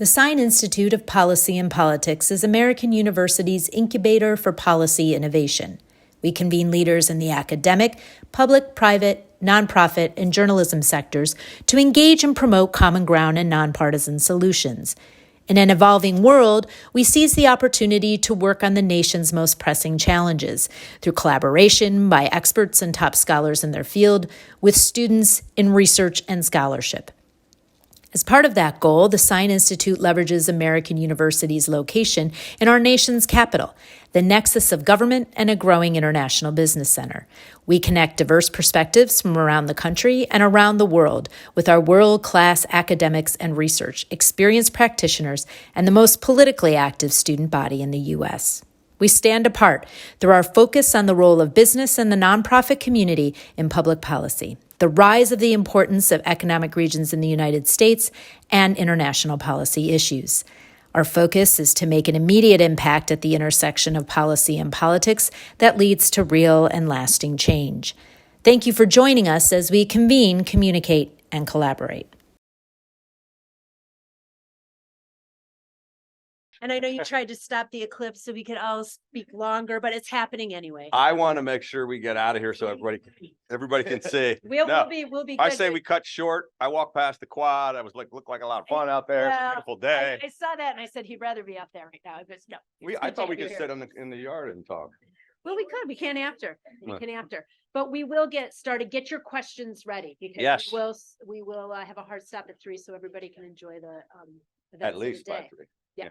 The Sine Institute of Policy and Politics is American University's incubator for policy innovation. We convene leaders in the academic, public, private, nonprofit, and journalism sectors to engage and promote common ground and nonpartisan solutions. In an evolving world, we seize the opportunity to work on the nation's most pressing challenges through collaboration by experts and top scholars in their field with students in research and scholarship. As part of that goal, the Sine Institute leverages American University's location in our nation's capital, the nexus of government and a growing international business center. We connect diverse perspectives from around the country and around the world with our world-class academics and research, experienced practitioners, and the most politically active student body in the U.S. We stand apart through our focus on the role of business and the nonprofit community in public policy, the rise of the importance of economic regions in the United States, and international policy issues. Our focus is to make an immediate impact at the intersection of policy and politics that leads to real and lasting change. Thank you for joining us as we convene, communicate, and collaborate. And I know you tried to stop the eclipse so we could all speak longer, but it's happening anyway. I want to make sure we get out of here so everybody can see. We'll be I good. say we cut short. I walked past the quad. I was like, looked like a lot of fun out there. It's a beautiful day. I saw that and I said he'd rather be out there right now. But no. I thought we could sit in the yard and talk. Well, we could. We can after. But we will get started. Get your questions ready because Yes. we will have a hard stop at 3 so everybody can enjoy the events At of the least by day. 3. Yeah.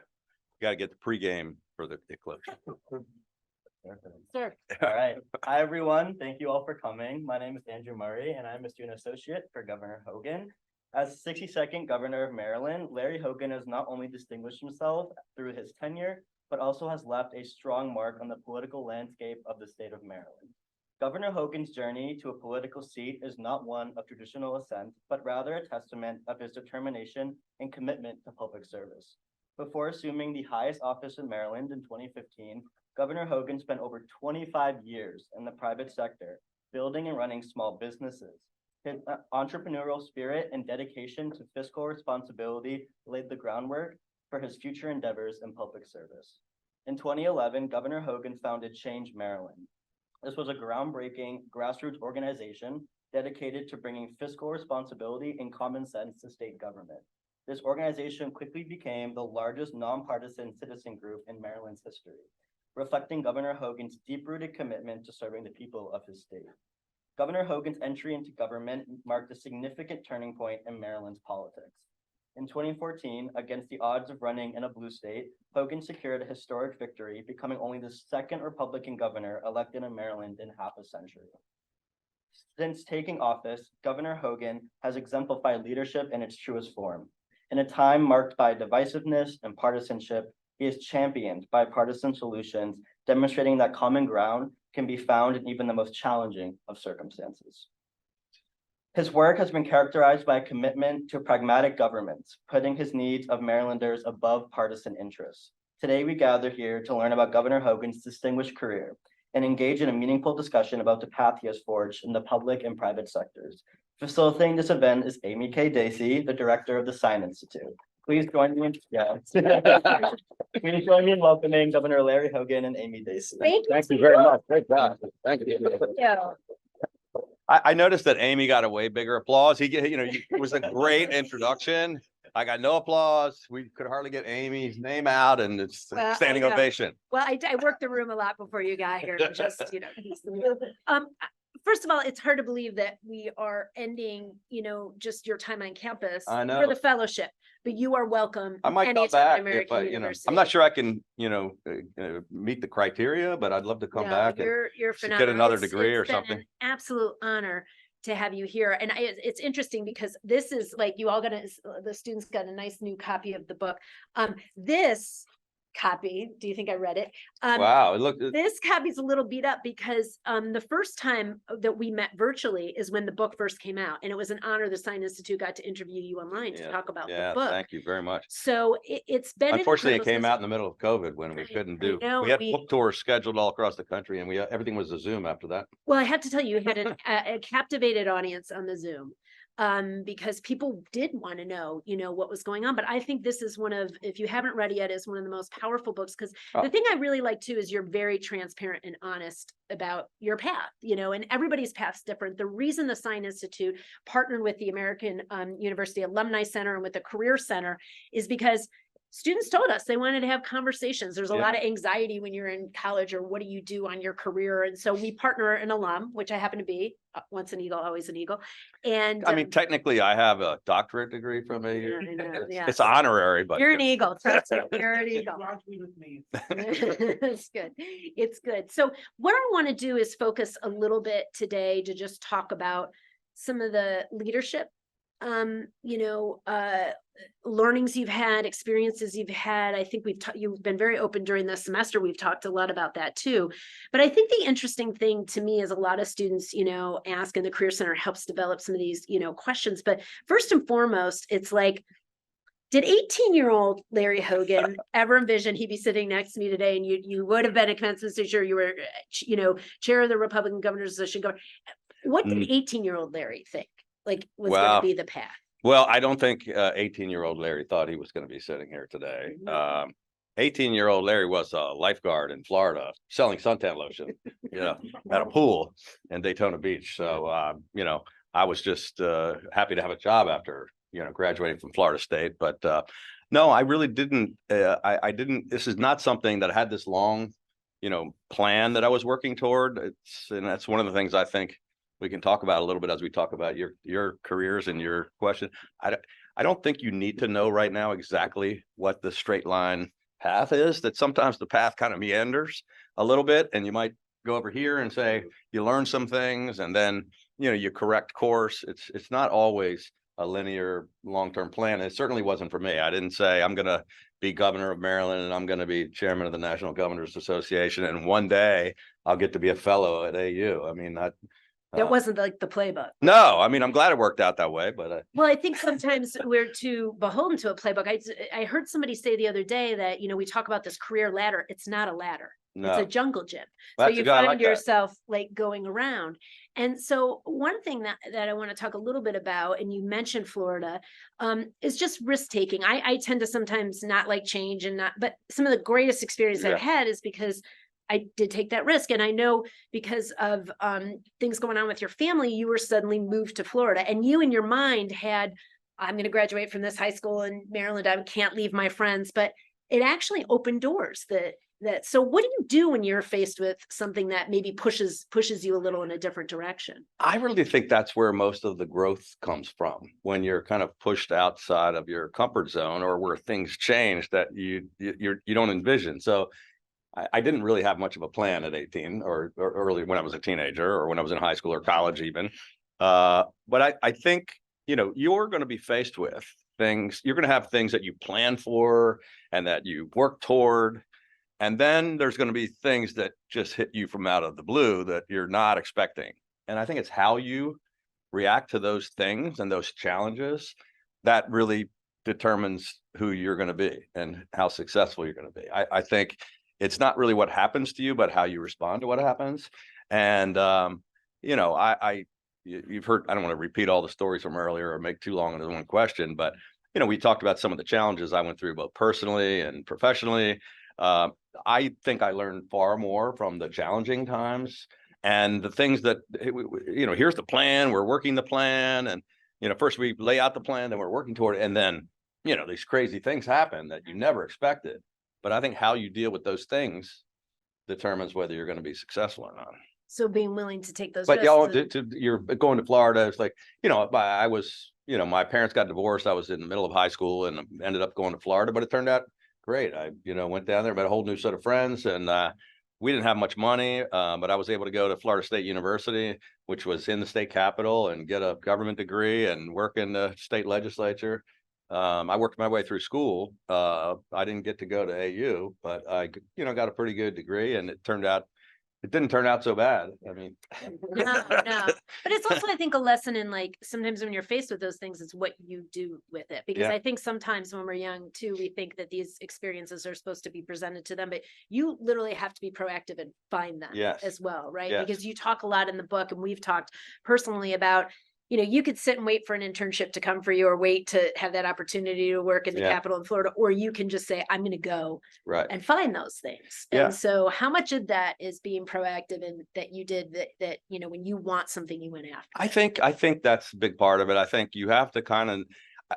Got to get the pregame for the eclipse. Sir. All right. Hi, everyone. Thank you all for coming. My name is Andrew Murray, and I'm a student associate for Governor Hogan. As 62nd Governor of Maryland, Larry Hogan has not only distinguished himself through his tenure, but also has left a strong mark on the political landscape of the state of Maryland. Governor Hogan's journey to a political seat is not one of traditional ascent, but rather a testament of his determination and commitment to public service. Before assuming the highest office in Maryland in 2015, Governor Hogan spent over 25 years in the private sector, building and running small businesses. His entrepreneurial spirit and dedication to fiscal responsibility laid the groundwork for his future endeavors in public service. In 2011, Governor Hogan founded Change Maryland. This was a groundbreaking grassroots organization dedicated to bringing fiscal responsibility and common sense to state government. This organization quickly became the largest nonpartisan citizen group in Maryland's history, reflecting Governor Hogan's deep-rooted commitment to serving the people of his state. Governor Hogan's entry into government marked a significant turning point in Maryland's politics. In 2014, against the odds of running in a blue state, Hogan secured a historic victory, becoming only the second Republican governor elected in Maryland in half a century. Since taking office, Governor Hogan has exemplified leadership in its truest form. In a time marked by divisiveness and partisanship, he has championed bipartisan solutions, demonstrating that common ground can be found in even the most challenging of circumstances. His work has been characterized by a commitment to pragmatic governance, putting his needs of Marylanders above partisan interests. Today, we gather here to learn about Governor Hogan's distinguished career and engage in a meaningful discussion about the path he has forged in the public and private sectors. Facilitating this event is Amy K. Dacey, the director of the Sine Institute. Please join me in welcoming Governor Larry Hogan and Amy Dacey. Thank you very much. Great job. Thank you. I noticed that Amy got a way bigger applause. It was a great introduction. I got no applause. We could hardly get Amy's name out, and it's a standing ovation. Well, I worked the room a lot before you got here. First of all, it's hard to believe that we are ending, just your time on campus I know. for the fellowship, but you are welcome. I might come anytime back if I'm not sure I can, meet the criteria, but I'd love to come back you're and phenomenal. get another degree or It's been something. an absolute honor to have you here. And it's interesting because this is like the students got a nice new copy of the book. This copy, do you think I read it? Wow, This copy's a little beat up because the first time that we met virtually is when the book first came out, and it was an honor the Sine Institute got to interview you online to talk about the book. Thank you very much. So it's been Unfortunately, it came out in the middle of COVID when we couldn't do. We had book tours scheduled all across the country, and everything was a Zoom after that. Well, I have to tell you, you had a captivated audience on the Zoom. because people did want to know, what was going on. But I think this is one of, if you haven't read it yet, is one of the most powerful books, because the thing I really like too is you're very transparent and honest about your path, and everybody's path's different. The reason the Sine Institute partnered with the American University Alumni Center and with the Career Center is because students told us they wanted to have conversations. There's a lot of anxiety when you're in college, or what do you do on your career? And so we partner an alum, which I happen to be, once an Eagle, always an Eagle. And I mean, technically I have a doctorate degree from a, I know, it's honorary, but you're an Eagle. Trust me, you're an Eagle. It's good. It's good. So what I want to do is focus a little bit today to just talk about some of the leadership learnings you've had, experiences you've had. I think you've been very open during this semester. We've talked a lot about that too. But I think the interesting thing to me is a lot of students, ask, and the Career Center helps develop some of these, questions. But first and foremost, it's like, did 18-year-old Larry Hogan ever envision he'd be sitting next to me today, and you would have been a commencement teacher, you were, chair of the Republican Governors Association. What did 18-year-old Larry think was going to be the path? Well, I don't think 18-year-old Larry thought he was going to be sitting here today. 18-year-old Larry was a lifeguard in Florida selling suntan lotion, at a pool in Daytona Beach. So, I was just happy to have a job after, graduating from Florida State. But no, I really didn't. I didn't. This is not something that I had this long, plan that I was working toward. And that's one of the things I think we can talk about a little bit as we talk about your careers and your question. I don't think you need to know right now exactly what the straight line path is. That sometimes the path kind of meanders a little bit, and you might go over here and say you learn some things, and then you correct course. It's not always a linear long-term plan. It certainly wasn't for me. I didn't say I'm going to be governor of Maryland and I'm going to be chairman of the National Governors Association, and one day I'll get to be a fellow at AU. I mean, that wasn't like the playbook. No, I mean, I'm glad it worked out that way, but well, I think sometimes we're too beholden to a playbook. I heard somebody say the other day that, we talk about this career ladder. It's not a ladder. No. It's a jungle gym. So you find yourself going around. And so one thing that I want to talk a little bit about, and you mentioned Florida, is just risk taking. I tend to sometimes not like change, but some of the greatest experience I've had is because I did take that risk. And I know because of things going on with your family, you were suddenly moved to Florida, and you in your mind had, I'm going to graduate from this high school in Maryland. I can't leave my friends, but it actually opened doors so what do you do when you're faced with something that maybe pushes you a little in a different direction? I really think that's where most of the growth comes from, when you're kind of pushed outside of your comfort zone, or where things change that you don't envision. So I didn't really have much of a plan at 18 or early when I was a teenager, or when I was in high school or college even. But I think, you're going to be faced with things. You're going to have things that you plan for and that you work toward. And then there's going to be things that just hit you from out of the blue that you're not expecting. And I think it's how you react to those things and those challenges that really determines who you're going to be and how successful you're going to be. I think it's not really what happens to you, but how you respond to what happens. And, you've heard, I don't want to repeat all the stories from earlier or make too long into one question, but, we talked about some of the challenges I went through both personally and professionally. I think I learned far more from the challenging times and the things that, here's the plan, we're working the plan. And, first we lay out the plan, then we're working toward it. And then, these crazy things happen that you never expected. But I think how you deal with those things determines whether you're going to be successful or not. So being willing to take those risks. But you're going to Florida. It's like, I was, my parents got divorced. I was in the middle of high school and ended up going to Florida, but it turned out great. I, went down there, met a whole new set of friends, and we didn't have much money, but I was able to go to Florida State University, which was in the state capitol, and get a government degree and work in the state legislature. I worked my way through school. I didn't get to go to AU, but I, got a pretty good degree, and it didn't turn out so bad. I mean, no, but it's also, I think, a lesson in sometimes when you're faced with those things, it's what you do with it. Because I think sometimes when we're young too, we think that these experiences are supposed to be presented to them, but you literally have to be proactive and find them as well, right? Because you talk a lot in the book, and we've talked personally about you know, you could sit and wait for an internship to come for you, or wait to have that opportunity to work in the Capitol in Florida, or you can just say, I'm going to go and find those things. And so how much of that is being proactive and that you did that, you know, when you want something, you went after? I think that's a big part of it. I think you have to kind of,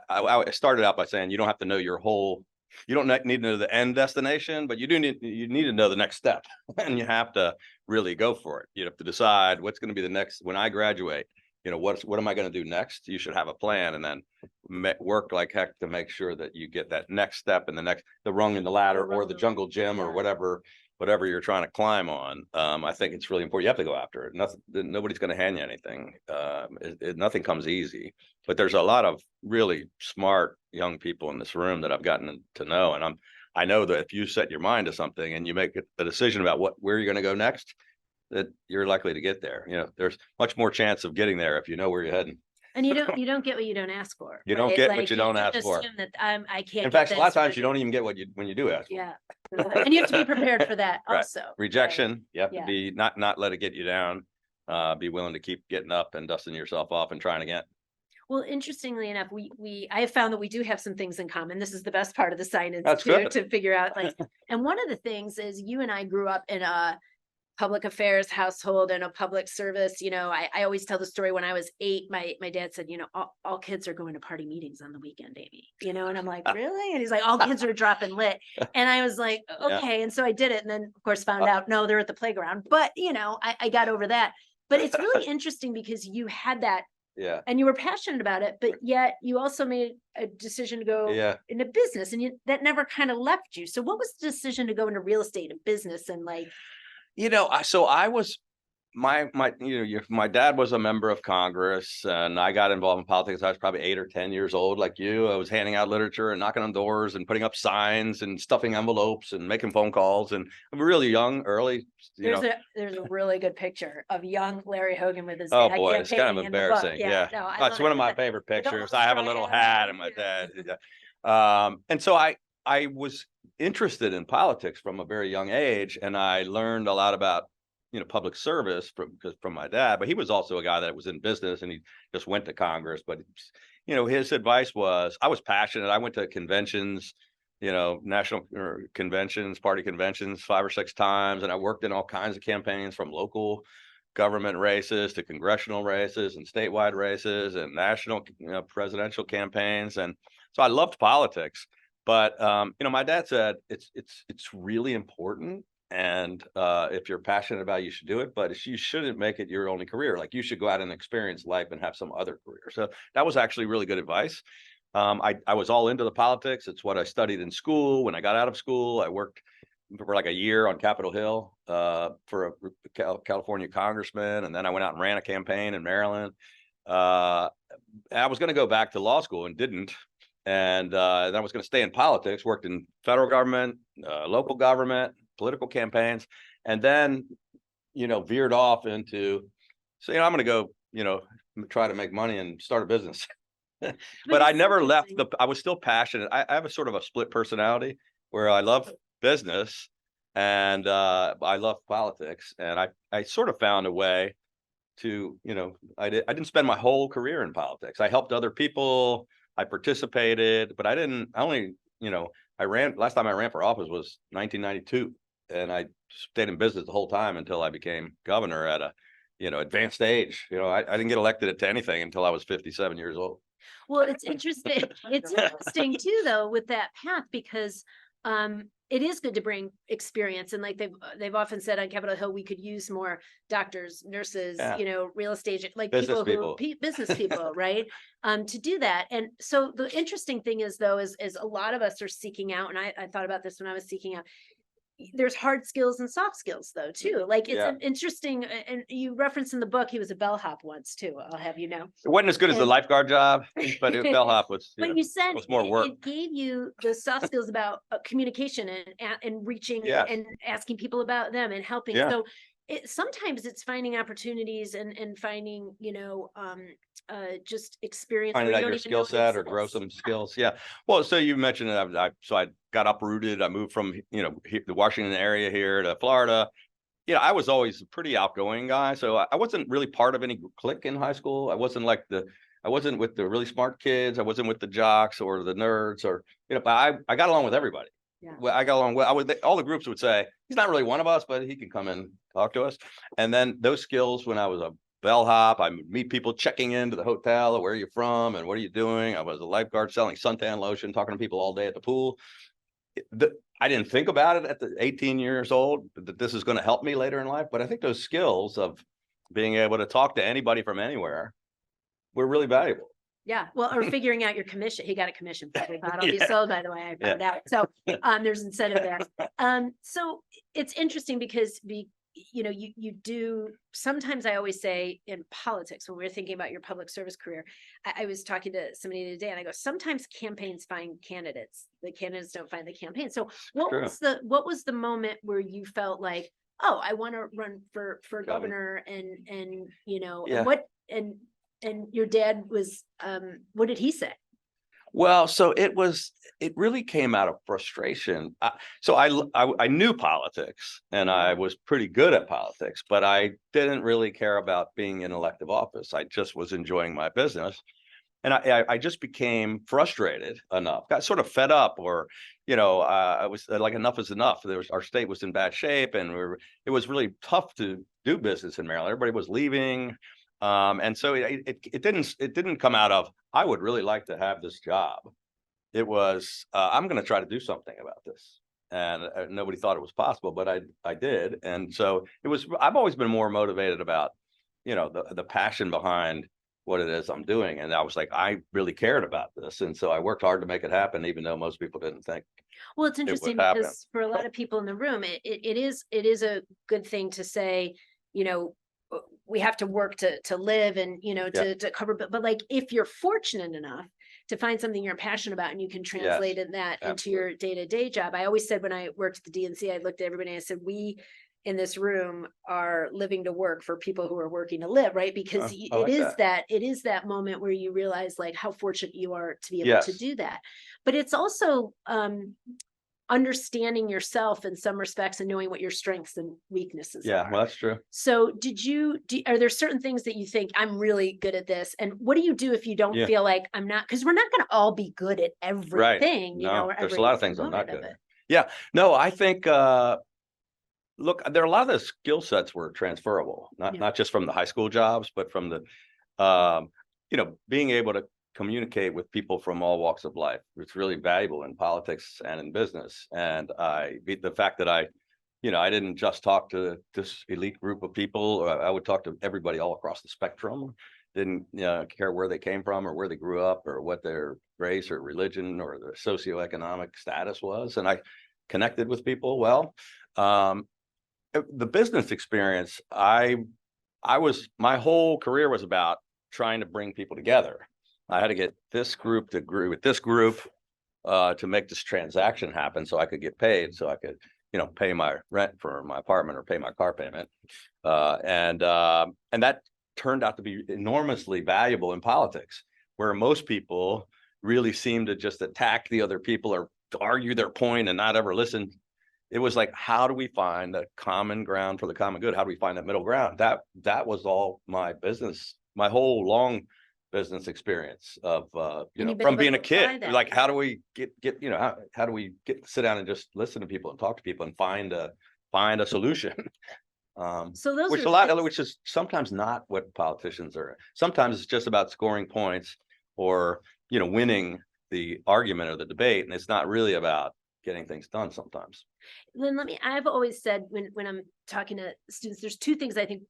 I started out by saying you don't have to know your whole, you don't need to know the end destination, but you need to know the next step, and you have to really go for it. You have to decide what's going to be the next, when I graduate, you know, what am I going to do next? You should have a plan, and then work like heck to make sure that you get that next step and the rung in the ladder or the jungle gym or whatever you're trying to climb on. I think it's really important. You have to go after it. Nobody's going to hand you anything. Nothing comes easy, but there's a lot of really smart young people in this room that I've gotten to know. And I know that if you set your mind to something and you make a decision about where you're going to go next, that you're likely to get there. You know, there's much more chance of getting there if you know where you're heading. And you don't get what you don't ask for. You don't get what you don't ask for. That I can't. In fact, a lot of times you don't even get when you do ask for. Yeah. And you have to be prepared for that also. Rejection. You have to be not let it get you down. Be willing to keep getting up and dusting yourself off and trying again. Well, interestingly enough, I have found that we do have some things in common. This is the best part of the Sine Institute to figure out. Like, and one of the things is you and I grew up in a public affairs household and a public service. You know, I always tell the story when I was 8, my dad said, you know, all kids are going to party meetings on the weekend, baby. You know, and I'm like, really? And he's like, all kids are dropping lit. And I was like, okay. And so I did it. And then of course found out, no, they're at the playground. But you know, I got over that. But it's really interesting because you had that. And you were passionate about it, but yet you also made a decision to go into business, and that never kind of left you. So what was the decision to go into real estate and business and like? You know, so I was my dad was a member of Congress, and I got involved in politics. I was probably 8 or 10 years old, like you. I was handing out literature and knocking on doors and putting up signs and stuffing envelopes and making phone calls. And I'm really young, early. There's a really good picture of young Larry Hogan with his dad. Oh boy, it's kind of embarrassing. No, it's one of my favorite pictures. I have a little hat and my dad. And so I was interested in politics from a very young age, and I learned a lot about public service from my dad. But he was also a guy that was in business, and he just went to Congress. But his advice was, I was passionate. I went to conventions, national conventions, party conventions 5 or 6 times, and I worked in all kinds of campaigns, from local government races to congressional races and statewide races and national presidential campaigns. And so I loved politics. But my dad said it's really important, and if you're passionate about it, you should do it, but you shouldn't make it your only career. Like, you should go out and experience life and have some other career. So that was actually really good advice. I was all into the politics. It's what I studied in school. When I got out of school, I worked for like a year on Capitol Hill for a California congressman, and then I went out and ran a campaign in Maryland. I was going to go back to law school and didn't. And then I was going to stay in politics, worked in federal government, local government, political campaigns, and then, veered off into, I'm going to go, try to make money and start a business. But I never left I was still passionate. I have a sort of a split personality where I love business and I love politics. And I sort of found a way to, I didn't spend my whole career in politics. I helped other people. I participated, but last time I ran for office was 1992, and I stayed in business the whole time until I became governor at a, advanced age. I didn't get elected to anything until I was 57 years old. Well, it's interesting. It's interesting too, though, with that path, because it is good to bring experience. And like they've often said on Capitol Hill, we could use more doctors, nurses, real estate, like business people, right? To do that. And so the interesting thing is, though, is a lot of us are seeking out, and I thought about this when I was seeking out, there's hard skills and soft skills, though, too. Like, it's an interesting, and you referenced in the book, he was a bellhop once too, I'll have you know. It wasn't as good as the lifeguard job, but bellhop was, but you said was more work. It gave you the soft skills about communication and reaching and asking people about them and helping. So sometimes it's finding opportunities and finding, just experience. Finding out your skill set or grow some skills. Yeah. Well, so you mentioned that I got uprooted. I moved from, the Washington area here to Florida. I was always a pretty outgoing guy, so I wasn't really part of any clique in high school. I wasn't with the really smart kids. I wasn't with the jocks or the nerds, or but I got along with everybody. Yeah. Well, I got along with. All the groups would say he's not really one of us, but he can come and talk to us. And then those skills, when I was a bellhop, I would meet people checking into the hotel. Where are you from and what are you doing? I was a lifeguard selling suntan lotion, talking to people all day at the pool. I didn't think about it at the 18 years old that this is going to help me later in life, but I think those skills of being able to talk to anybody from anywhere were really valuable. Yeah, well, or figuring out your commission. He got a commission for every bottle he sold, by the way, I found out. So there's incentive there. So it's interesting because you do, sometimes I always say in politics, when we're thinking about your public service career, I was talking to somebody today and I go, sometimes campaigns find candidates, the candidates don't find the campaign. So what was the moment where you felt like, oh, I want to run for governor and and your dad was, what did he say? Well, so it really came out of frustration. So I knew politics and I was pretty good at politics, but I didn't really care about being in elective office. I just was enjoying my business. And I just became frustrated enough, got sort of fed up, or, I was like, enough is enough. Our state was in bad shape and it was really tough to do business in Maryland. Everybody was leaving. And so it didn't come out of, I would really like to have this job. It was, I'm going to try to do something about this. And nobody thought it was possible, but I did. And so I've always been more motivated about, the passion behind what it is I'm doing. And I was like, I really cared about this. And so I worked hard to make it happen, even though most people didn't think. Well, it's interesting because for a lot of people in the room, it is a good thing to say, we have to work to live and, to cover, but like, if you're fortunate enough to find something you're passionate about and you can translate that into your day-to-day job. I always said when I worked at the DNC, I looked at everybody and I said, we in this room are living to work for people who are working to live, right? Because it is that moment where you realize like how fortunate you are to be able to do that. But it's also understanding yourself in some respects and knowing what your strengths and weaknesses are. Well, that's true. So are there certain things that you think I'm really good at this? And what do you do if you don't feel like I'm not? Because we're not going to all be good at everything, there's a lot of things I'm not good at. Yeah, no, I think, look, there are a lot of the skill sets were transferable, not just from the high school jobs, but from the, being able to communicate with people from all walks of life. It's really valuable in politics and in business. And the fact that I didn't just talk to this elite group of people. I would talk to everybody all across the spectrum. Didn't care where they came from or where they grew up or what their race or religion or their socioeconomic status was. And I connected with people well. The business experience, my whole career was about trying to bring people together. I had to get this group to agree with this group to make this transaction happen so I could get paid, so I could, pay my rent for my apartment or pay my car payment. And that turned out to be enormously valuable in politics, where most people really seem to just attack the other people or argue their point and not ever listen. It was like, how do we find the common ground for the common good? How do we find that middle ground? That was all my business, my whole long business experience of, from being a kid. Like, how do we how do we sit down and just listen to people and talk to people and find a solution? So those which is sometimes not what politicians are. Sometimes it's just about scoring points or, winning the argument or the debate. And it's not really about getting things done sometimes. Then I've always said when I'm talking to students, there's two things I think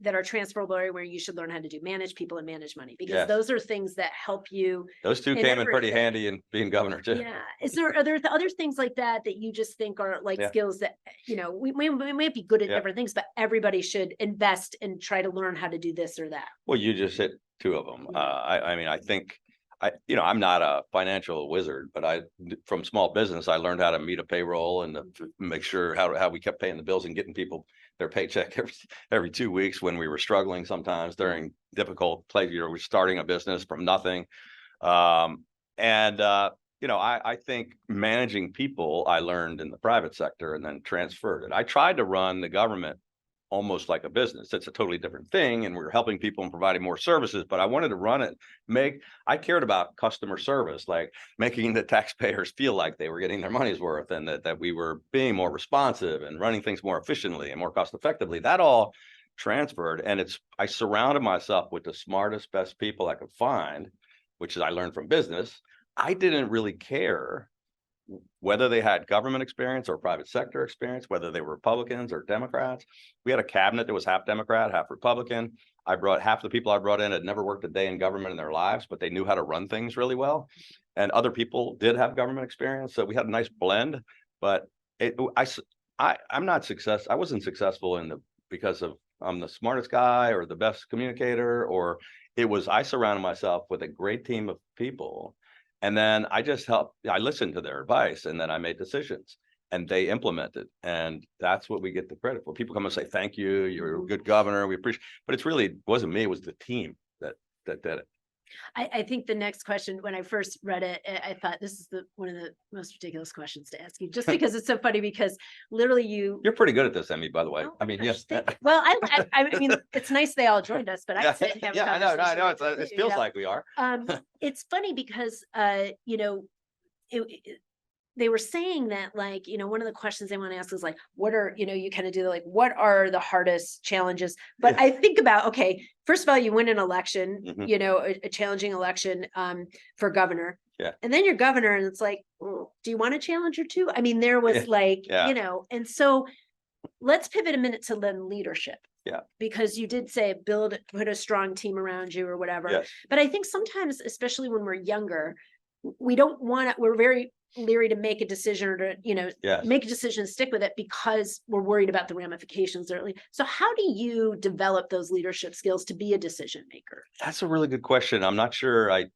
that are transferable where you should learn how to do: manage people and manage money, because those are things that help you. Those two came in pretty handy in being governor too. Yeah. Are there other things like that you just think are like skills that, we might be good at different things, but everybody should invest and try to learn how to do this or that? Well, you just hit two of them. I think I'm not a financial wizard, but from small business, I learned how to meet a payroll and to make sure how we kept paying the bills and getting people their paycheck every 2 weeks when we were struggling sometimes during difficult we're starting a business from nothing. And I think managing people I learned in the private sector and then transferred it. I tried to run the government almost like a business. It's a totally different thing, and we're helping people and providing more services, but I wanted to run it, I cared about customer service, like making the taxpayers feel like they were getting their money's worth, and that we were being more responsive and running things more efficiently and more cost effectively. That all transferred, and I surrounded myself with the smartest, best people I could find, which is I learned from business. I didn't really care whether they had government experience or private sector experience, whether they were Republicans or Democrats. We had a cabinet that was half Democrat, half Republican. Half the people I brought in had never worked a day in government in their lives, but they knew how to run things really well. And other people did have government experience. So we had a nice blend, but I'm not I wasn't successful because of I'm the smartest guy or the best communicator, or I surrounded myself with a great team of people. And then I listened to their advice, and then I made decisions, and they implemented. And that's what we get the credit for. People come and say, thank you, you're a good governor, we appreciate, but it wasn't me, it was the team that did it. I think the next question, when I first read it, I thought this is one of the most ridiculous questions to ask you, just because it's so funny, because literally you're pretty good at this, Emmy, by the way. Oh, I mean, yes. Well, I mean, it's nice they all joined us, but I sit and have a I know. conversation. It feels like we are. It's funny because, they were saying that, like, one of the questions they want to ask is like, what are, you kind of do like, what are the hardest challenges? But I think about, okay, first of all, you win an election, a challenging election for governor. Yeah. And then you're governor, and it's like, do you want a challenger too? I mean, there was and so let's pivot a minute to then leadership. Yeah. Because you did say put a strong team around you or whatever. Yes. But I think sometimes, especially when we're younger, we're very leery to make a decision, or to, make a decision and stick with it, because we're worried about the ramifications early. So how do you develop those leadership skills to be a decision maker? That's a really good question. I'm not sure I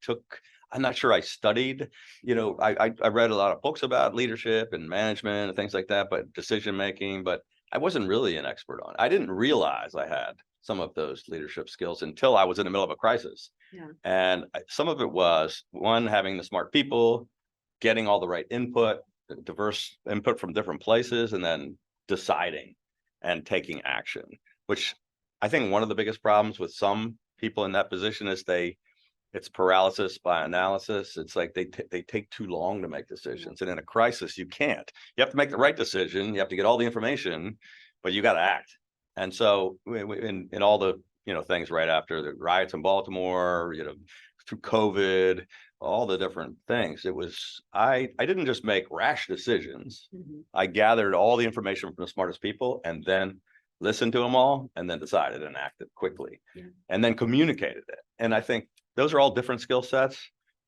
studied, I read a lot of books about leadership and management and things like that, but decision making, but I wasn't really an expert on it. I didn't realize I had some of those leadership skills until I was in the middle of a crisis. Yeah. And some of it was, one, having the smart people, getting all the right input, diverse input from different places, and then deciding and taking action, which I think one of the biggest problems with some people in that position is it's paralysis by analysis. It's like they take too long to make decisions. And in a crisis, you can't. You have to make the right decision. You have to get all the information, but you got to act. And so in all the, things right after the riots in Baltimore, through COVID, all the different things, I didn't just make rash decisions. Mm-hmm. I gathered all the information from the smartest people, and then listened to them all, and then decided and acted quickly, and then communicated it. And I think those are all different skill sets.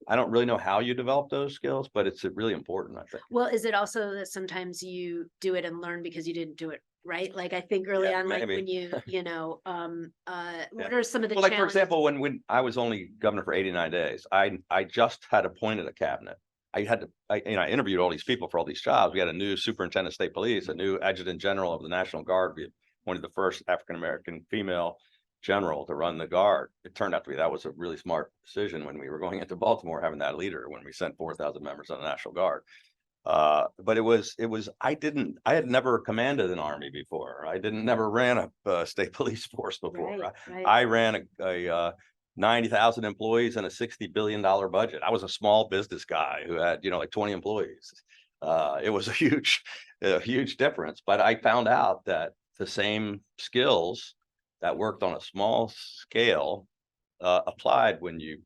I don't really know how you develop those skills, but it's really important, I think. Well, is it also that sometimes you do it and learn because you didn't do it right? Like, I think early on, like when you, what are some of the like, challenges? for example, when I was only governor for 89 days, I just had appointed a cabinet. I interviewed all these people for all these jobs. We had a new superintendent of state police, a new adjutant general of the National Guard. We appointed the first African-American female general to run the Guard. It turned out to be that was a really smart decision when we were going into Baltimore, having that leader, when we sent 4,000 members of the National Guard. But I had never commanded an army before. Never ran a state police force before. Right. I ran a 90,000 employees and a $60 billion budget. I was a small business guy who had, like 20 employees. It was a huge difference, but I found out that the same skills that worked on a small scale applied when you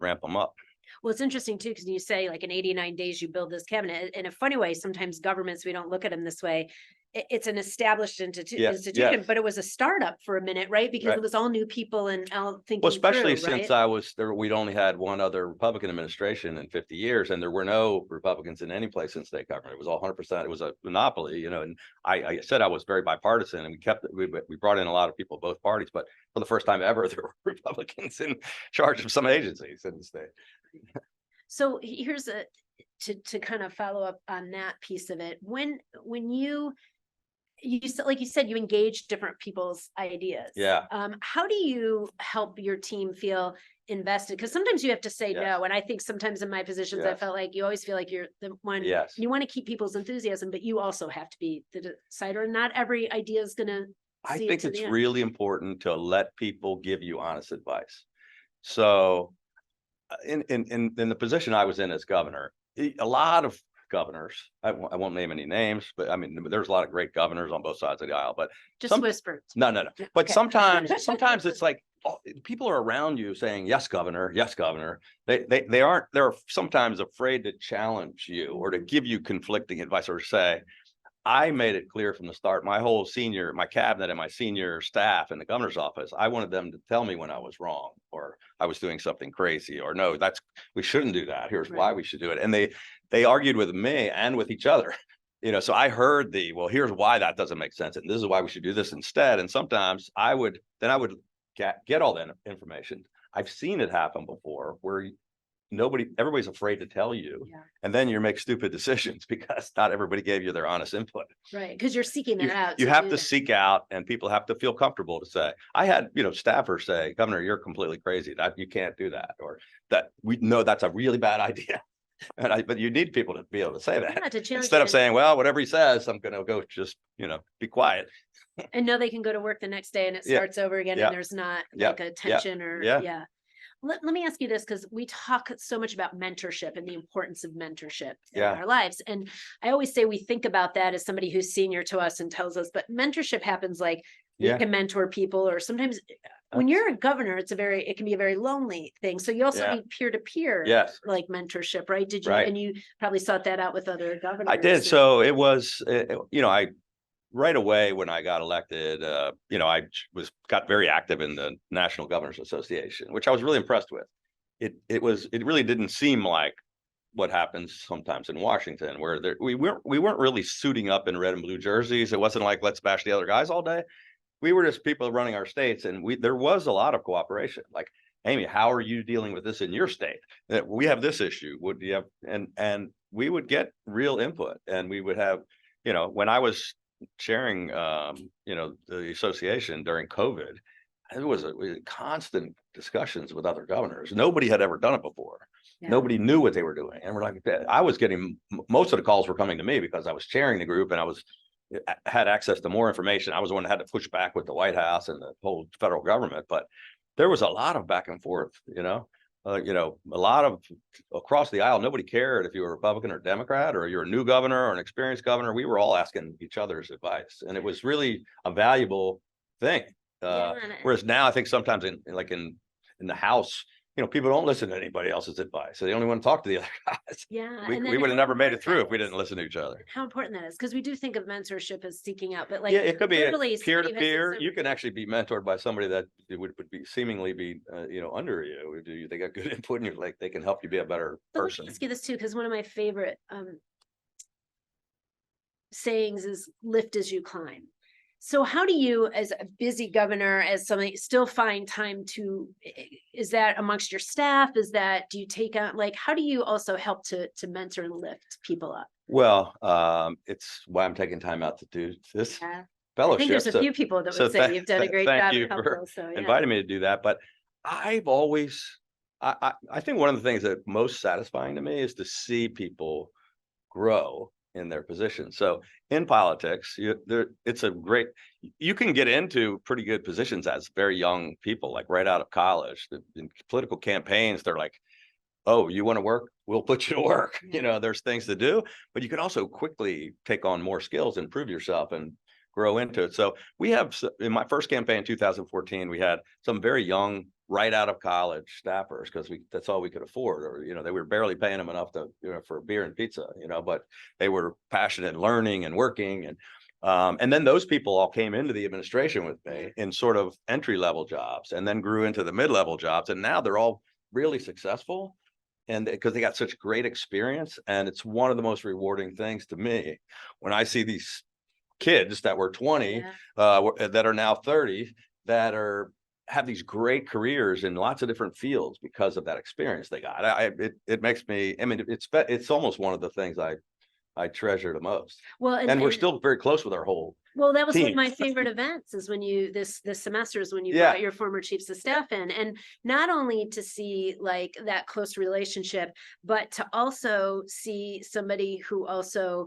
ramp them up. Well, it's interesting too, because you say, like, in 89 days, you build this cabinet. In a funny way, sometimes governments, we don't look at them this way. It's an established institution, but it was a startup for a minute, right? Because it was all new people and all thinking. Well, especially through, since I was there, we'd only had one other Republican administration in 50 years, and there were no Republicans in any place in state government. It was all 100%. It was a monopoly, and I said I was very bipartisan, and we brought in a lot of people of both parties, but for the first time ever, there were Republicans in charge of some agencies in the state. So here's to kind of follow up on that piece of it. When you said, like you said, you engage different people's ideas. Yeah. How do you help your team feel invested, because sometimes you have to say Yes. no. And I think sometimes in my positions, I Yes. felt like you always feel like you're the one, Yes. you want to keep people's enthusiasm, but you also have to be the decider. And not every idea is gonna I see it think to it's the end. really important to let people give you honest advice. So in the position I was in as governor, a lot of governors, I won't name any names, but I mean, there's a lot of great governors on both sides of the aisle, but Just whisper. no. But Okay. sometimes it's like, people are around you saying, yes, governor, yes, governor. They're sometimes afraid to challenge you or to give you conflicting advice or say, I made it clear from the start, my cabinet and my senior staff in the governor's office, I wanted them to tell me when I was wrong, or I was doing something crazy, or no, we shouldn't do that. Here's why we should do it. And they argued with me and with each other, so I heard well, here's why that doesn't make sense. And this is why we should do this instead. And sometimes I would get all that information. I've seen it happen before where everybody's afraid to tell you, and then you make stupid decisions because not everybody gave you their honest input. Right, because you're seeking it out. You have to seek out, and people have to feel comfortable to say. I had staffers say, Governor, you're completely crazy, that you can't do that, or that we know that's a really bad idea. But you need people to be able to say that instead of saying, well, whatever he says, I'm gonna go just be quiet. And know they can go to work the next day and it starts over again, and there's not like a tension or Let me ask you this, because we talk so much about mentorship and the importance of mentorship in our lives. And I always say we think about that as somebody who's senior to us and tells us, but mentorship happens like you can mentor people, or sometimes when you're a governor, it can be a very lonely thing. So you also need peer-to-peer like mentorship, right? Did you, and you probably sought that out with other governors. I did. So it was, right away when I got elected, I got very active in the National Governors Association, which I was really impressed with. It really didn't seem like what happens sometimes in Washington, where we weren't really suiting up in red and blue jerseys. It wasn't like, let's bash the other guys all day. We were just people running our states, and there was a lot of cooperation. Like, Amy, how are you dealing with this in your state? That we have this issue. Would you have, and we would get real input, and we would have, when I was chairing the association during COVID, it was constant discussions with other governors. Nobody had ever done it before. Nobody knew what they were doing, and we're like, I was getting, most of the calls were coming to me because I was chairing the group and I had access to more information. I was the one that had to push back with the White House and the whole federal government, but there was a lot of back and forth, a lot of across the aisle. Nobody cared if you were a Republican or Democrat, or you're a new governor or an experienced governor. We were all asking each other's advice, and it was really a valuable thing. Whereas now, I think sometimes in the House, people don't listen to anybody else's advice, so they only want to talk to the other guys. We would have never made it through if we didn't listen to each other. How important that is, because we do think of mentorship as seeking out, but it could be peer to peer. You can actually be mentored by somebody that would seemingly be under you. They got good input, and you're like, they can help you be a better person. Let me ask you this too, because one of my favorite sayings is "lift as you climb." So how do you, as a busy governor, as somebody, still find time to, is that amongst your staff? Do you take on, how do you also help to mentor and lift people up? Well, it's why I'm taking time out to do this fellowship. I think there's a few people that would say you've done a great job. Thank you for inviting me to do that. But I've always, I think one of the things that most satisfying to me is to see people grow in their position. So in politics, you can get into pretty good positions as very young people, like right out of college. In political campaigns, they're like, oh, you want to work? We'll put you to work. There's things to do, but you can also quickly take on more skills, and prove yourself and grow into it. So we have, in my first campaign in 2014, we had some very young, right out of college staffers, because that's all we could afford, or they were barely paying them enough to for beer and pizza, but they were passionate in learning and working, and then those people all came into the administration with me in sort of entry-level jobs, and then grew into the mid-level jobs, and now they're all really successful, and because they got such great experience. And it's one of the most rewarding things to me when I see these kids that were 20 that are now 30 that have these great careers in lots of different fields because of that experience they got. It makes me, it's almost one of the things I I treasure the most. Well, And we're still very close with our whole. well, that was one of team. my favorite events is when you, this semester is when you Yeah. brought your former chiefs of staff in, and not only to see like that close relationship, but to also see somebody who also,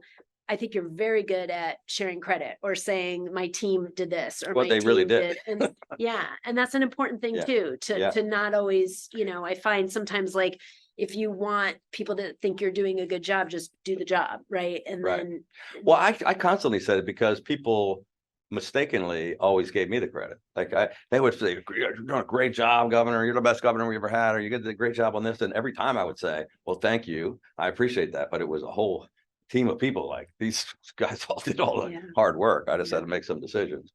I think you're very good at sharing credit or saying my team did this or What my they really team did. And yeah, and that's an important thing Yeah. too, Yeah. to not always, you know, I find sometimes like if you want people to think you're doing a good job, just do the job, right? And Right. then Well, I constantly said it because people mistakenly always gave me the credit. Like they would say, "You're doing a great job, Governor. You're the best governor we ever had, or you did a great job on this." And every time I would say, "Well, thank you. I appreciate that." But it was a whole team of people. Like these guys all did all the Yeah. hard work. I just had to make some decisions.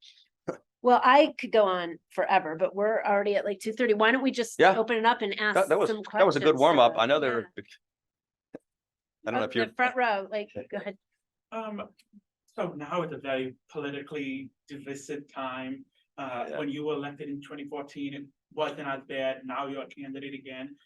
Well, I could go on forever, but we're already at like 2:30. Why don't we just Yeah. open it up and ask That was some that was a good questions, warm up. I know there. yeah. I don't know if you're The front row, like, go ahead. So now it's a very politically divisive time. Yeah. When you were elected in 2014, it wasn't as bad. Now you're a candidate again.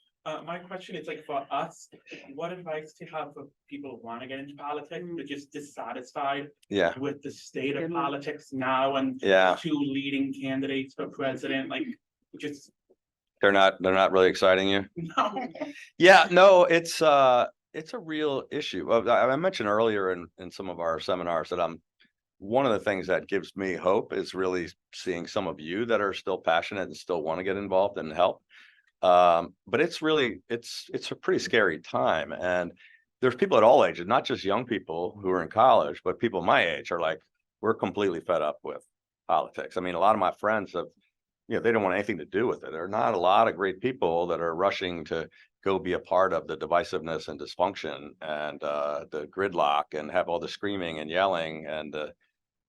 My question is like for us, what advice to have for people who want to get into politics, but just dissatisfied Yeah. with the state of Good one. politics now and Yeah. two leading candidates for president, like just They're not really exciting you. no. Yeah, no, it's a real issue. I mentioned earlier in some of our seminars that one of the things that gives me hope is really seeing some of you that are still passionate and still want to get involved and help. But it's really, it's a pretty scary time. And there's people at all ages, not just young people who are in college, but people my age are like, we're completely fed up with politics. I mean, a lot of my friends have, they don't want anything to do with it. There are not a lot of great people that are rushing to go be a part of the divisiveness and dysfunction and the gridlock and have all the screaming and yelling and the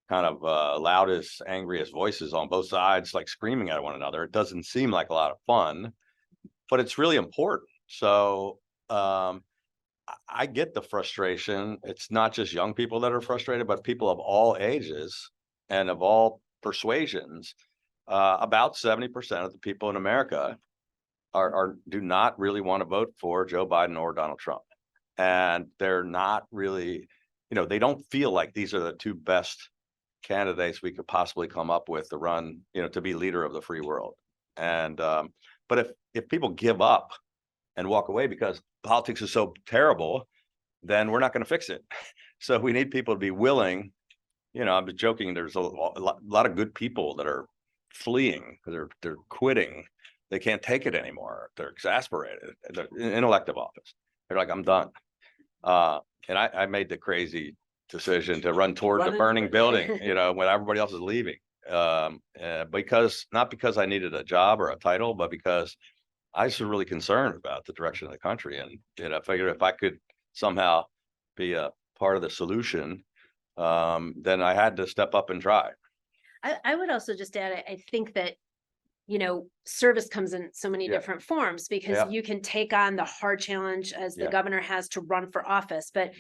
kind of loudest, angriest voices on both sides, like screaming at one another. It doesn't seem like a lot of fun, but it's really important. So I get the frustration. It's not just young people that are frustrated, but people of all ages and of all persuasions. About 70% of the people in America do not really want to vote for Joe Biden or Donald Trump. And they're not really, they don't feel like these are the two best candidates we could possibly come up with to run, to be leader of the free world. And but if people give up and walk away because politics is so terrible, then we're not going to fix it. So we need people to be willing. I'm just joking. There's a lot of good people that are fleeing because they're quitting. They can't take it anymore. They're exasperated. They're in elective office. They're like, I'm done. And I made the crazy decision to run toward the burning building, when everybody else is leaving. Not because I needed a job or a title, but because I was really concerned about the direction of the country. And I figured if I could somehow be a part of the solution, then I had to step up and try. I would also just add, I think that, service comes in so many different forms because you can take on the hard challenge as the governor has to run for office, but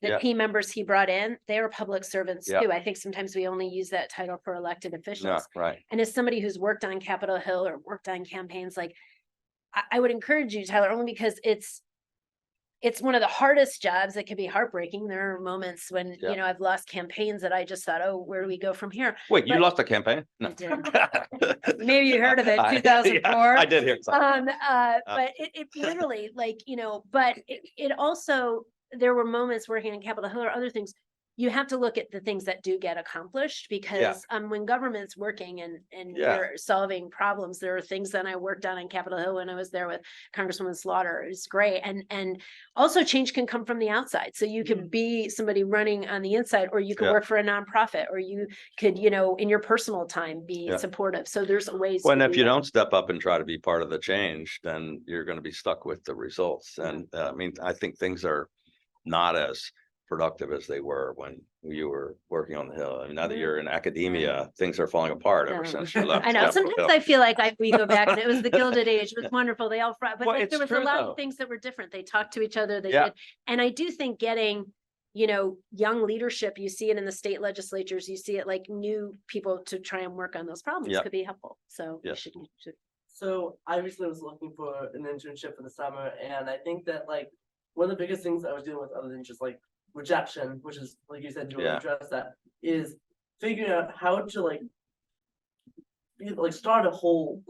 the team members he brought in, they are public servants too. I think sometimes we only use that title for elected officials. Right. And as somebody who's worked on Capitol Hill or worked on campaigns, like I would encourage you, Tyler, only because it's one of the hardest jobs. It can be heartbreaking. There are moments when, I've lost campaigns that I just thought, oh, where do we go from here? Wait, you lost a campaign? No. I did. Maybe you heard of it, 2004. I did hear something. But it literally but it also, there were moments working on Capitol Hill or other things. You have to look at the things that do get accomplished because when government's working and you're solving problems, there are things that I worked on Capitol Hill when I was there with Congresswoman Slaughter. It's great. And also change can come from the outside. So you could be somebody running on the inside, or you could work for a nonprofit, or you could, in your personal time be supportive. So there's ways. Well, and if you don't step up and try to be part of the change, then you're going to be stuck with the results. And I think things are not as productive as they were when you were working on the Hill. Now that you're in academia, things are falling apart ever since you left. I know. Sometimes I feel like we go back and it was the Gilded Age. It was wonderful. They all but there was a lot of things that were different. They talked to each other. They did. And I do think getting, young leadership, you see it in the state legislatures, you see it like new people to try and work on those problems could be helpful. So you should. So I recently was looking for an internship for the summer, and I think that one of the biggest things I was dealing with, other than just rejection, which is like you said, to Yeah. address that, is figuring out how to start a whole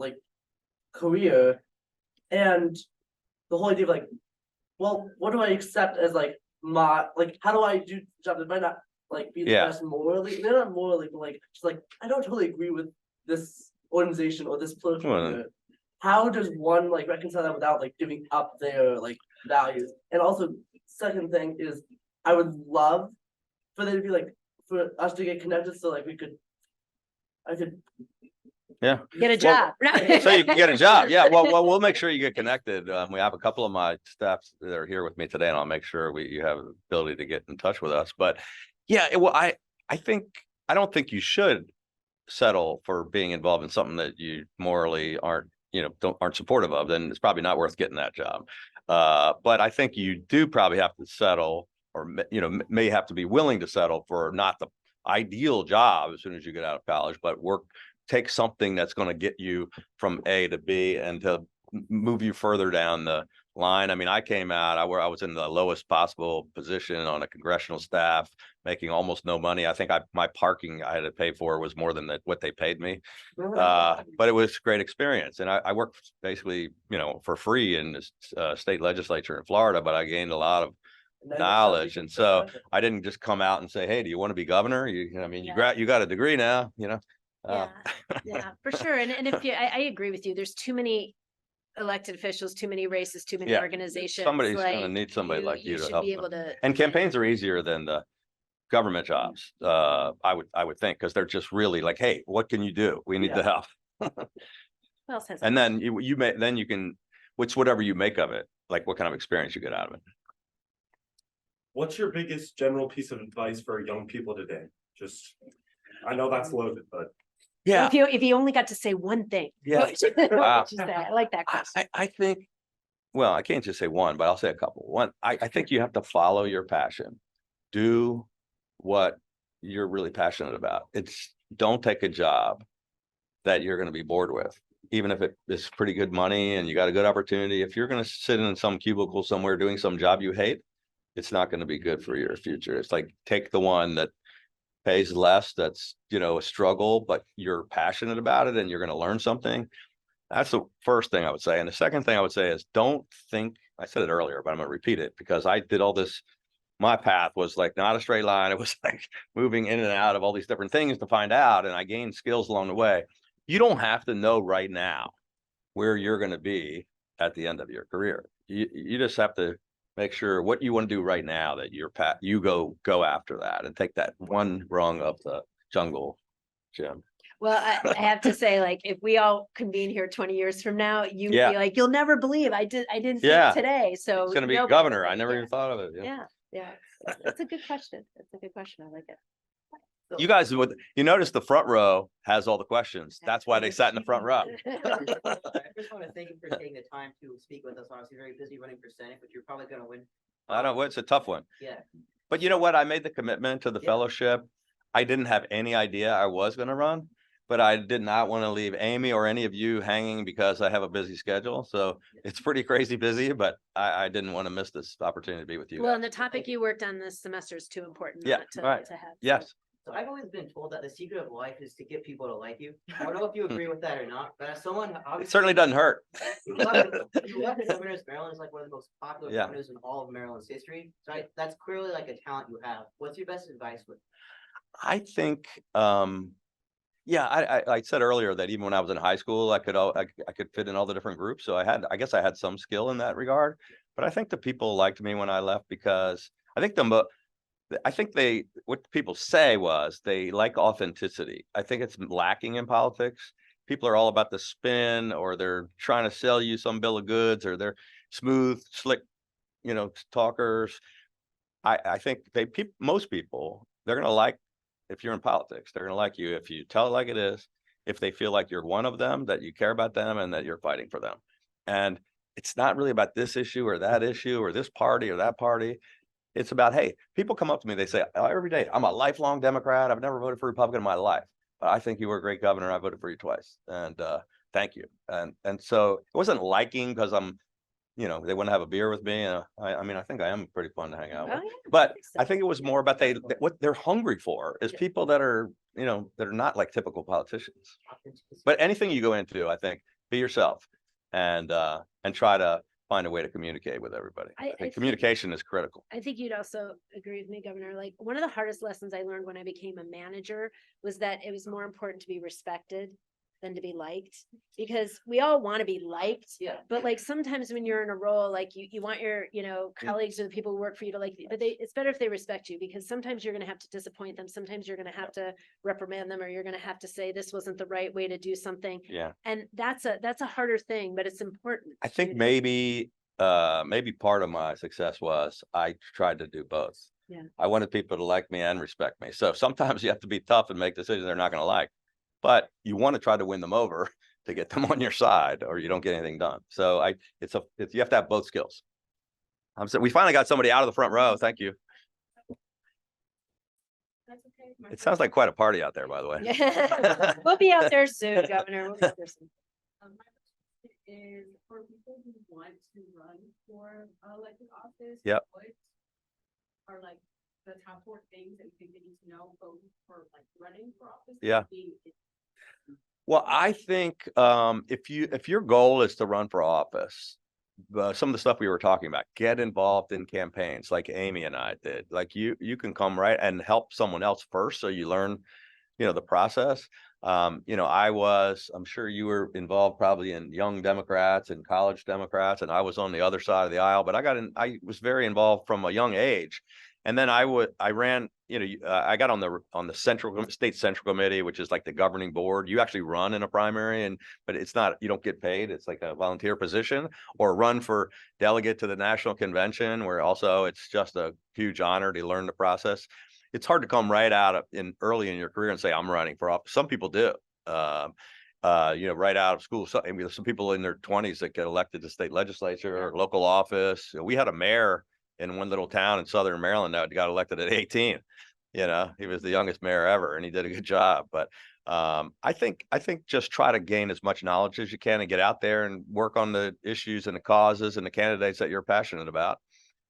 career, and the whole idea of well, what do I accept as my how do I do the job that might not be the Yeah. best morally, not morally, but just I don't totally agree with this organization or this political Well, leader. How does one reconcile that without giving up their values? And also, second thing is, I would love for there to be for us to get connected, so I could Get a job. So you can get a job. Yeah. Well, we'll make sure you get connected. We have a couple of my staffs that are here with me today, and I'll make sure you have the ability to get in touch with us. But yeah, I don't think you should settle for being involved in something that you morally aren't supportive of. Then it's probably not worth getting that job. But I think you do probably have to settle, or may have to be willing to settle for not the ideal job as soon as you get out of college, but take something that's going to get you from A to B and to move you further down the line. I mean, I came out, I was in the lowest possible position on a congressional staff, making almost no money. I think my parking I had to pay for was more than what they paid me. But it was a great experience. And I worked basically, for free in the state legislature in Florida, but I gained a lot of knowledge. And so I didn't just come out and say, hey, do you want to be governor? You got a degree now, Yeah, for sure. And if I agree with you, there's too many elected officials, too many races, too many organizations. Somebody's going to need somebody like you to should help be them. able to. And campaigns are easier than the government jobs. I would think, because they're just really hey, what can you do? We need the help. Who else has And then you can, whatever you make of it, what kind of experience you get out of it. What's your biggest general piece of advice for young people today? I know that's loaded, but Yeah. If you only got to say one thing. Yeah. Wow. I like that question. I think, well, I can't just say one, but I'll say a couple. One, I think you have to follow your passion. Do what you're really passionate about. Don't take a job that you're going to be bored with, even if it is pretty good money and you got a good opportunity. If you're going to sit in some cubicle somewhere doing some job you hate, it's not going to be good for your future. It's take the one that pays less, that's a struggle, but you're passionate about it and you're going to learn something. That's the first thing I would say. And the second thing I would say is, don't think, I said it earlier, but I'm going to repeat it, because I did all this. My path was not a straight line. It was moving in and out of all these different things to find out, and I gained skills along the way. You don't have to know right now where you're going to be at the end of your career. You just have to make sure what you want to do right now, that you go after that and take that one rung of the jungle gym. Well, I have to say, if we all convene here 20 years from now, you'd be like, you'll never believe I didn't think today. So it's going to be governor. I never even thought of it. Yeah. That's a good question. I like it. You guys, you notice the front row has all the questions. That's why they sat in the front row. I just want to thank you for taking the time to speak with us. Honestly, very busy running for Senate, but you're probably going to win. I don't. It's a tough one. Yeah. But you know what? I made the commitment to the fellowship. I didn't have any idea I was going to run, but I did not want to leave Amy or any of you hanging because I have a busy schedule. So it's pretty crazy busy, but I didn't want to miss this opportunity to be with you. Well, and the topic you worked on this semester is too important not to have. Yes. So I've always been told that the secret of life is to get people to like you. I don't know if you agree with that or not, but as someone, It certainly doesn't hurt. you love the governor's. Maryland is one of the most popular governors in all of Maryland's history. So that's clearly a talent you have. What's your best advice with? I think, I said earlier that even when I was in high school, I could fit in all the different groups. So I guess I had some skill in that regard. But I think the people liked me when I left, because I think what people say was they like authenticity. I think it's lacking in politics. People are all about the spin, or they're trying to sell you some bill of goods, or they're smooth, slick, talkers. I think most people, they're going to like, if you're in politics, they're going to like you if you tell it like it is, if they feel like you're one of them, that you care about them and that you're fighting for them. And it's not really about this issue or that issue or this party or that party. It's about, hey, people come up to me, they say, every day, I'm a lifelong Democrat. I've never voted for a Republican in my life, but I think you were a great governor. I voted for you twice. And thank you. And so it wasn't liking because I'm you know, they wouldn't have a beer with me. I mean, I think I am pretty fun to hang out Oh, with. yeah, But so. I think it was more about what they're hungry for is Yeah. people that are, you know, that are not like typical politicians. But anything you go into, I think, be yourself and try to find a way to communicate with everybody. I think think- communication is critical. I think you'd also agree with me, Governor. Like, one of the hardest lessons I learned when I became a manager was that it was more important to be respected than to be liked, because we all want to be liked. Yeah. But like, sometimes when you're in a role, like you want your, you know, colleagues or the people who work for you to like, but it's better if they respect you, because sometimes you're going to have to disappoint them. Sometimes you're going to have to reprimand them, or you're going to have to say this wasn't the right way to do something. Yeah. And that's a harder thing, but it's important. I think you know? maybe part of my success was I tried to do both. Yeah. I wanted people to like me and respect me. So sometimes you have to be tough and make decisions they're not going to like, but you want to try to win them over to get them on your side, or you don't get anything done. So you have to have both skills. We finally got somebody out of the front row. Thank you. That's okay. It sounds like quite a party out there, by the way. Yeah. We'll be out there soon, Governor. We'll be out there soon. My question is for people who want to run for elected office. Yep. What are like the top 4 things that you think they need to know both for like running for office? Yeah. Well, I think if your goal is to run for office, some of the stuff we were talking about, get involved in campaigns like Amy and I did. Like you can come right and help someone else first, so you learn, you know, the process. You know, I'm sure you were involved probably in Young Democrats and College Democrats, and I was on the other side of the aisle, but I was very involved from a young age. And then I ran, you know, I got on the state central committee, which is like the governing board. You actually run in a primary, but it's not, you don't get paid. It's like a volunteer position, or run for delegate to the national convention, where also it's just a huge honor to learn the process. It's hard to come right out early in your career and say, I'm running for office. Some people do, you know, right out of school. So, I mean, there's some people in their 20s that get elected to state legislature or local office. You know, we had a mayor in one little town in southern Maryland that got elected at 18. You know, he was the youngest mayor ever, and he did a good job. But I think just try to gain as much knowledge as you can and get out there and work on the issues and the causes and the candidates that you're passionate about.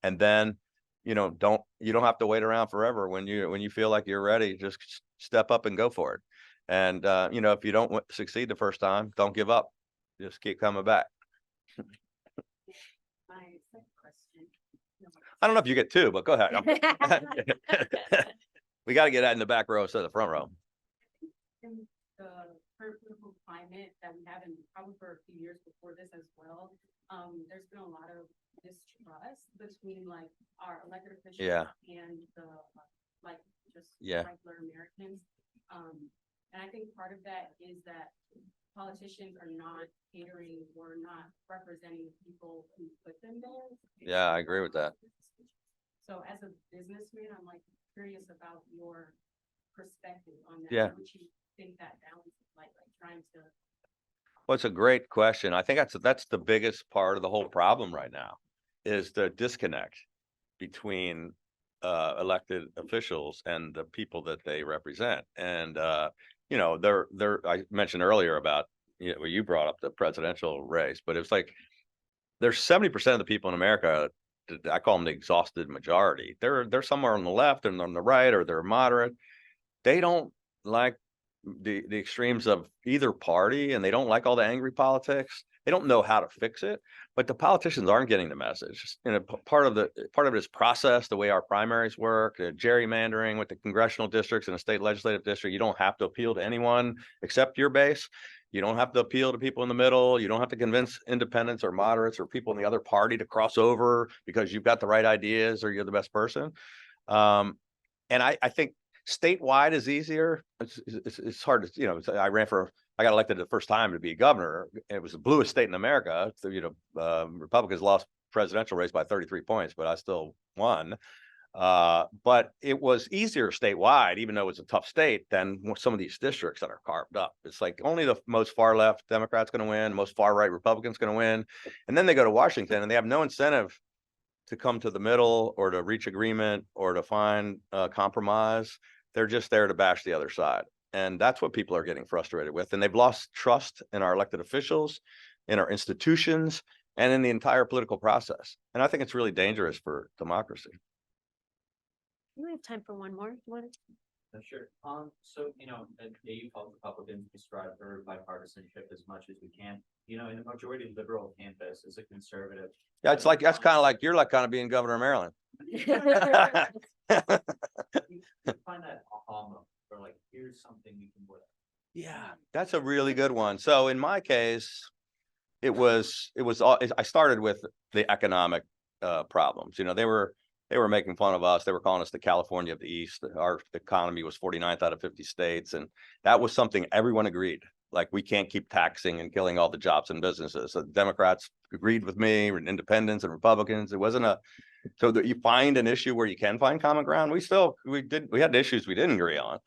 And then, you know, you don't have to wait around forever. When you feel like you're ready, just step up and go for it. And you know, if you don't succeed the first time, don't give up. Just keep coming back. My second question. I don't know if you get 2, but go ahead. We got to get that in the back row instead of the front row. In the current political climate that we have, and probably for a few years before this as well, there's been a lot of distrust between like our elected officials and the like just regular Americans. And I think part of that is that politicians are not catering or not representing people who put them there. Yeah, I agree with that. So as a businessman, I'm like curious about your perspective on that. Yeah. What you think that balance is like trying to. Well, it's a great question. I think that's the biggest part of the whole problem right now, is the disconnect between elected officials and the people that they represent. And you know, I mentioned earlier about, you know, you brought up the presidential race, but it's like there's 70% of the people in America, I call them the exhausted majority. They're somewhere on the left and on the right, or they're moderate. They don't like the extremes of either party, and they don't like all the angry politics. They don't know how to fix it, but the politicians aren't getting the message. You know, part of it is process, the way our primaries work, gerrymandering with the congressional districts and the state legislative district. You don't have to appeal to anyone except your base. You don't have to appeal to people in the middle. You don't have to convince independents or moderates or people in the other party to cross over because you've got the right ideas or you're the best person. And I think statewide is easier. It's hard to, you know, I got elected the first time to be governor. It was the bluest state in America. So, you know, Republicans lost presidential race by 33 points, but I still won. But it was easier statewide, even though it was a tough state, than some of these districts that are carved up. It's like only the most far left Democrats going to win, most far right Republicans going to win. And then they go to Washington and they have no incentive to come to the middle or to reach agreement or to find compromise. They're just there to bash the other side. And that's what people are getting frustrated with. And they've lost trust in our elected officials, in our institutions, and in the entire political process. And I think it's really dangerous for democracy. We have time for one more. You want to? Sure. So, at AU Republicans, we strive for bipartisanship as much as we can. In the majority liberal campus is a conservative. Yeah, it's like, that's kind of like, you're like kind of being governor of Maryland. You find that aha or like, here's something we can work. Yeah, that's a really good one. So in my case, it was all, I started with the economic problems. They were making fun of us. They were calling us the California of the East. Our economy was 49th out of 50 states. And that was something everyone agreed. Like, we can't keep taxing and killing all the jobs and businesses. So the Democrats agreed with me, and independents and Republicans. It wasn't so that you find an issue where you can find common ground. We had issues we didn't agree on,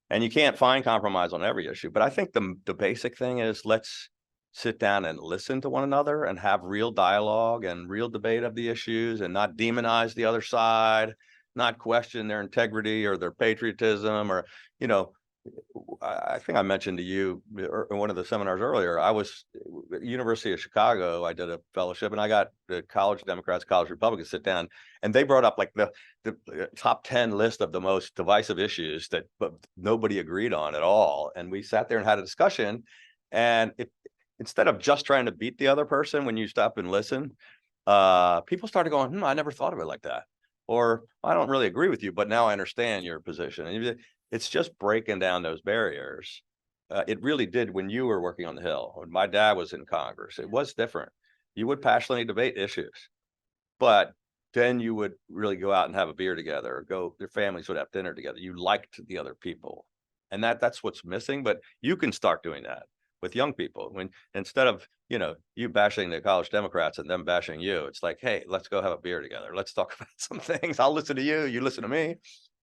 and you can't find compromise on every issue. But I think the basic thing is, let's sit down and listen to one another and have real dialogue and real debate of the issues, and not demonize the other side, not question their integrity or their patriotism, or, I think I mentioned to you in one of the seminars earlier, I was at University of Chicago. I did a fellowship, and I got the college Democrats, college Republicans sit down, and they brought up like the top 10 list of the most divisive issues that nobody agreed on at all. And we sat there and had a discussion, and instead of just trying to beat the other person, when you stop and listen, people started going, I never thought of it like that. Or, I don't really agree with you, but now I understand your position. And it's just breaking down those barriers. It really did when you were working on the Hill. When my dad was in Congress, it was different. You would passionately debate issues, but then you would really go out and have a beer together, or their families would have dinner together. You liked the other people. And that's what's missing, but you can start doing that with young people. When instead of, you bashing the college Democrats and them bashing you, it's like, hey, let's go have a beer together. Let's talk about some things. I'll listen to you, you listen to me.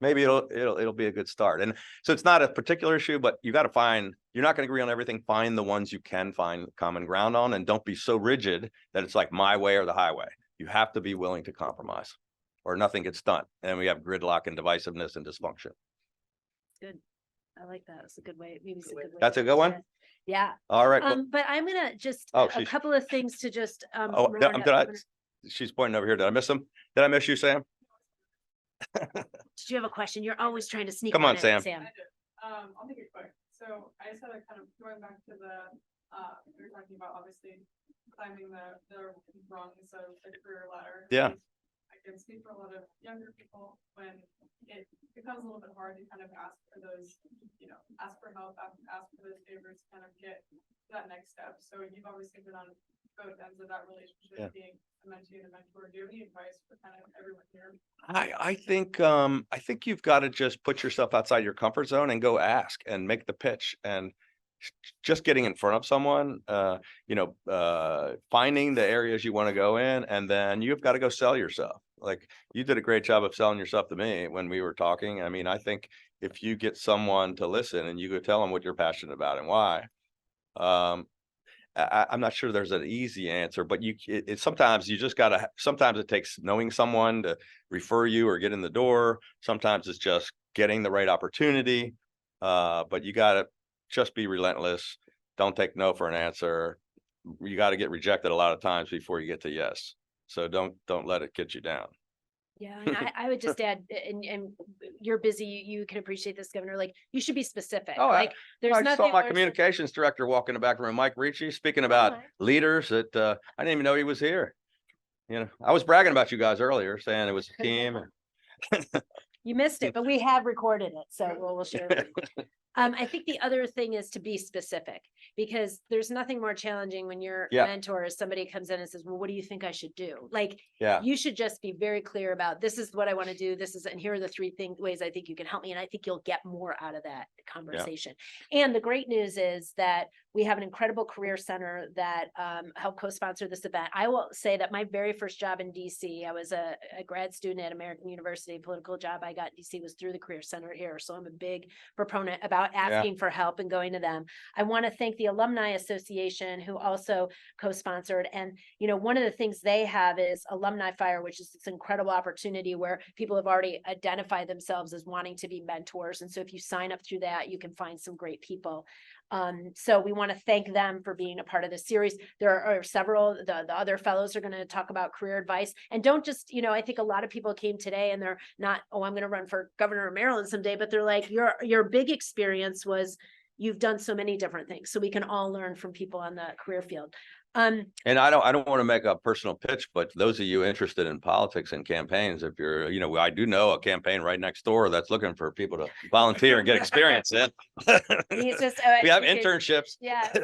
Maybe it'll be a good start. And so it's not a particular issue, but you got to find, you're not going to agree on everything. Find the ones you can find common ground on, and don't be so rigid that it's like my way or the highway. You have to be willing to compromise, or nothing gets done. And we have gridlock and divisiveness and dysfunction. Good. I like that. It's a good way. Maybe it's a good way. That's a good one. Yeah. All right. But I'm gonna just Oh, a couple of things to just she's pointing over here. Did I miss him? Did I miss you, Sam? Did you have a question? You're always trying to sneak. Come on, in, Sam. I'll make it quick. So I just had a kind of going back to we were talking about obviously climbing the rungs of the career ladder. Yeah. I can speak for a lot of younger people when it becomes a little bit hard to kind of ask for those, ask for help, ask for those favors, kind of get to that next step. So you've obviously been on both ends of that relationship, being a mentee and a mentor. Do you have any advice for kind of everyone here? I think you've got to just put yourself outside your comfort zone and go ask and make the pitch. And just getting in front of someone, finding the areas you want to go in, and then you've got to go sell yourself. Like, you did a great job of selling yourself to me when we were talking. I mean, I think if you get someone to listen and you go tell them what you're passionate about and why, I'm not sure there's an easy answer, but sometimes you just gotta, sometimes it takes knowing someone to refer you or get in the door. Sometimes it's just getting the right opportunity. But you gotta just be relentless. Don't take no for an answer. You got to get rejected a lot of times before you get to yes. So don't let it get you down. Yeah, and I would just add, and you're busy, you can appreciate this, Governor, like, you should be specific. Oh, like, there's I nothing saw my worse- communications director walk in the back room, Mike Ricci, speaking about leaders that I didn't even know he was here. I was bragging about you guys earlier, saying it was a team. You missed it, but we have recorded it, so we'll share it. I think the other thing is to be specific, because there's nothing more challenging when your mentor is somebody comes in and says, well, what do you think I should do? Like, you should just be very clear about, this is what I want to do. And here are the three ways I think you can help me. And I think you'll get more out of that conversation. And the great news is that we have an incredible career center that helped co-sponsor this event. I will say that my very first job in DC, I was a grad student at American University. Political job I got in DC was through the career center here. So I'm a big proponent about asking for help and going to them. I want to thank the Alumni Association, who also co-sponsored. And, you know, one of the things they have is Alumni Fire, which is this incredible opportunity where people have already identified themselves as wanting to be mentors. And so if you sign up through that, you can find some great people. So we want to thank them for being a part of this series. There are several, the other fellows are going to talk about career advice. And don't just, you know, I think a lot of people came today and they're not, oh, I'm going to run for governor of Maryland someday, but they're like, your big experience was you've done so many different things. So we can all learn from people on the career field. And I don't want to make a personal pitch, but those of you interested in politics and campaigns, if you're, you know, I do know a campaign right next door that's looking for people to volunteer and get experience in. He's just, We have internships. Yes,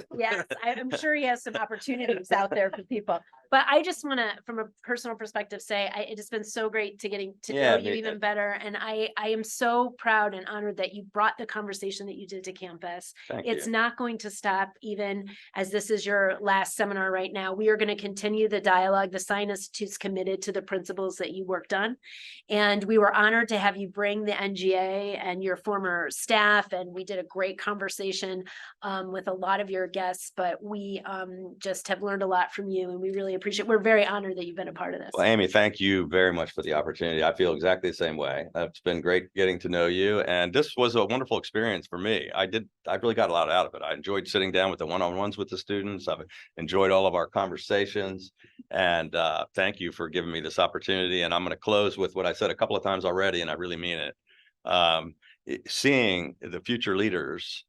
I'm sure he has some opportunities out there for people. But I just want to, from a personal perspective, say it has been so great to getting to know you even better. And I am so proud and honored that you brought the conversation that you did to campus. It's not going to stop, even as this is your last seminar right now. We are going to continue the dialogue. The Sine Institute's committed to the principles that you worked on. And we were honored to have you bring the NGA and your former staff. And we did a great conversation with a lot of your guests, but we just have learned a lot from you, and we really appreciate. We're very honored that you've been a part of this. Well, Amy, thank you very much for the opportunity. I feel exactly the same way. It's been great getting to know you, and this was a wonderful experience for me. I really got a lot out of it. I enjoyed sitting down with the one-on-ones with the students. I've enjoyed all of our conversations, and thank you for giving me this opportunity. And I'm going to close with what I said a couple of times already, and I really mean it. Seeing the future leaders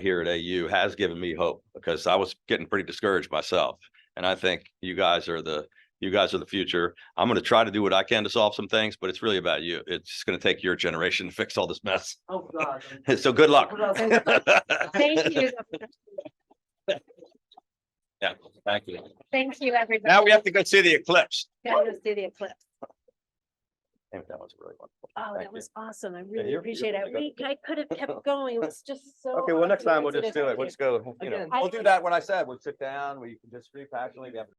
here at AU has given me hope, because I was getting pretty discouraged myself. And I think you guys are the future. I'm going to try to do what I can to solve some things, but it's really about you. It's going to take your generation to fix all this mess. Oh, God. So good luck. Thank you. Yeah, thank you. Thank you, everybody. Now we have to go see the eclipse. Gotta go see the eclipse. That was really wonderful. Oh, Thank that you. was awesome. I really you're appreciate it. really I could have kept going. It was just so. Okay, well, next time we'll awesome. just do it. We'll just go, Again, we'll do that when I said, we'll sit down, we can just speak passionately. We have